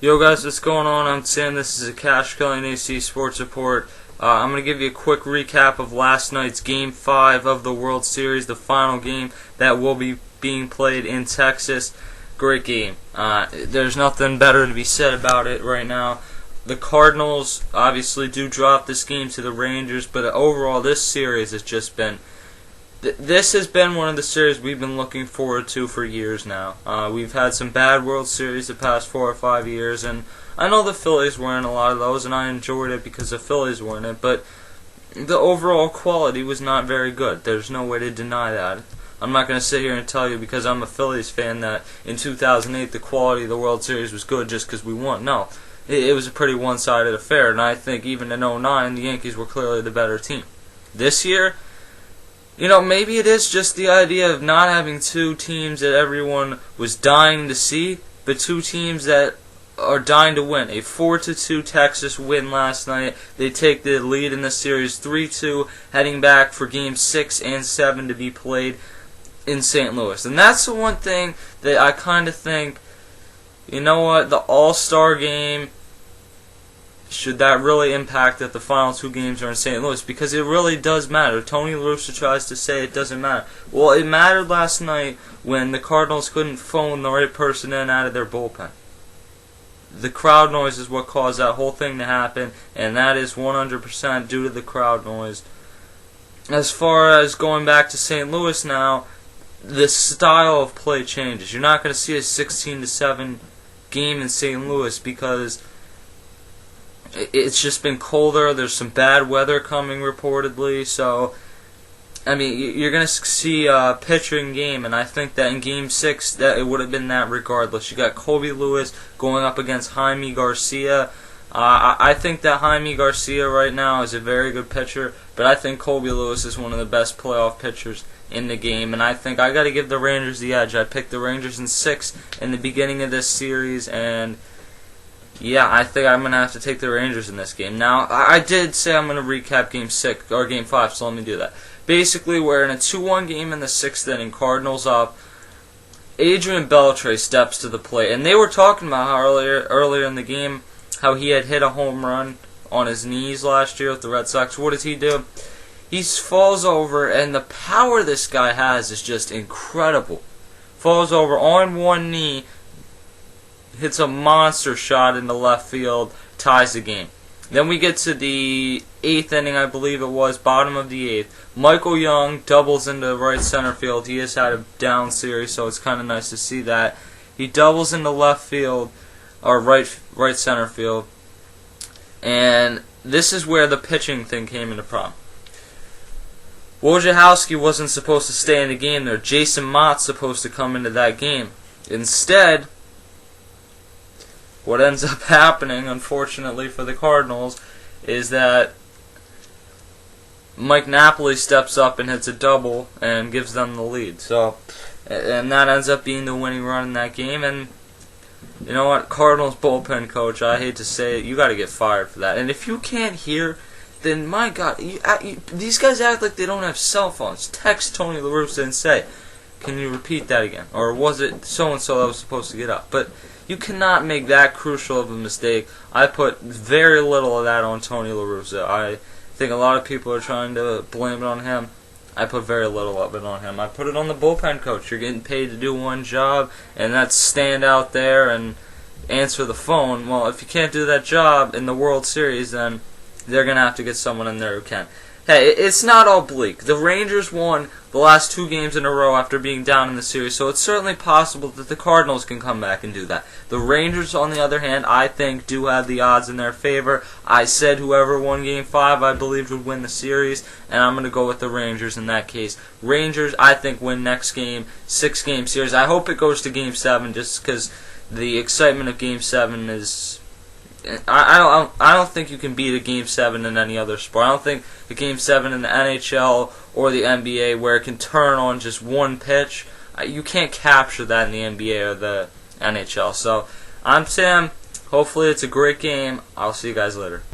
Yo guys, what's going on? I'm Sam. This is a Cash Killing AC Sports Report. I'm going to give you a quick recap of last night's Game 5 of the World Series, the final game that will be being played in Texas. Great game. There's nothing better to be said about it right now. The Cardinals obviously do drop this game to the Rangers, but overall this series has just been... This has been one of the series we've been looking forward to for years now. We've had some bad World Series the past 4 or 5 years, and I know the Phillies were in a lot of those, and I enjoyed it because the Phillies were in it, but the overall quality was not very good. There's no way to deny that. I'm not going to sit here and tell you because I'm a Phillies fan that in 2008 the quality of the World Series was good just because we won. No, it was a pretty one-sided affair, and I think even in 2009 the Yankees were clearly the better team. This year, you know, maybe it is just the idea of not having two teams that everyone was dying to see, but two teams that are dying to win. A 4-2 Texas win last night. They take the lead in the series 3-2, heading back for Games 6 and 7 to be played in St. Louis. And that's the one thing that I kind of think, you know what, the All-Star game, should that really impact that the final 2 games are in St. Louis? Because it really does matter. Tony La Russa tries to say it doesn't matter. Well, it mattered last night when the Cardinals couldn't phone the right person in out of their bullpen. The crowd noise is what caused that whole thing to happen, and that is 100% due to the crowd noise. As far as going back to St. Louis now, the style of play changes. You're not going to see a 16-7 game in St. Louis because it's just been colder. There's some bad weather coming reportedly. So, I mean, you're going to see a pitching game, and I think that in Game 6 that it would have been that regardless. You got Colby Lewis going up against Jaime Garcia. I think that Jaime Garcia right now is a very good pitcher, but I think Colby Lewis is one of the best playoff pitchers in the game, and I think I got to give the Rangers the edge. I picked the Rangers in 6 in the beginning of this series, and yeah, I think I'm going to have to take the Rangers in this game. Now, I did say I'm going to recap Game 6 or Game 5, so let me do that. Basically, we're in a 2-1 game in the 6th inning, Cardinals up. Adrian Beltre steps to the plate, and they were talking about how earlier in the game how he had hit a home run on his knees last year with the Red Sox. What does he do? He falls over, and the power this guy has is just incredible. Falls over on one knee, hits a monster shot into left field, ties the game. Then we get to the 8th inning, I believe it was, bottom of the 8th. Michael Young doubles into right center field. He has had a down series, so it's kind of nice to see that. He doubles into left field, or right center field. And this is where the pitching thing came into problem. Wojciechowski wasn't supposed to stay in the game there. Jason Mott's supposed to come into that game. Instead, what ends up happening, unfortunately for the Cardinals, is that Mike Napoli steps up and hits a double and gives them the lead. So, and that ends up being the winning run in that game. And you know what, Cardinals bullpen coach, I hate to say it, you got to get fired for that. And if you can't hear, then my God, these guys act like they don't have cell phones. Text Tony La Russa and say, "Can you repeat that again?" Or was it so and so that was supposed to get up? But you cannot make that crucial of a mistake. I put very little of that on Tony La Russa. I think a lot of people are trying to blame it on him. I put very little of it on him. I put it on the bullpen coach. You're getting paid to do one job, and that's stand out there and answer the phone. Well, if you can't do that job in the World Series, then they're going to have to get someone in there who can. Hey, it's not all bleak. The Rangers won the last 2 games in a row after being down in the series, so it's certainly possible that the Cardinals can come back and do that. The Rangers, on the other hand, I think do have the odds in their favor. I said whoever won Game 5, I believed would win the series, and I'm going to go with the Rangers in that case. Rangers, I think, win next game, 6-game series. I hope it goes to Game 7 just because the excitement of Game 7 is... I don't think you can beat a Game 7 in any other sport. I don't think a Game 7 in the NHL or the NBA where it can turn on just one pitch, you can't capture that in the NBA or the NHL. So, I'm Sam. Hopefully it's a great game. I'll see you guys later.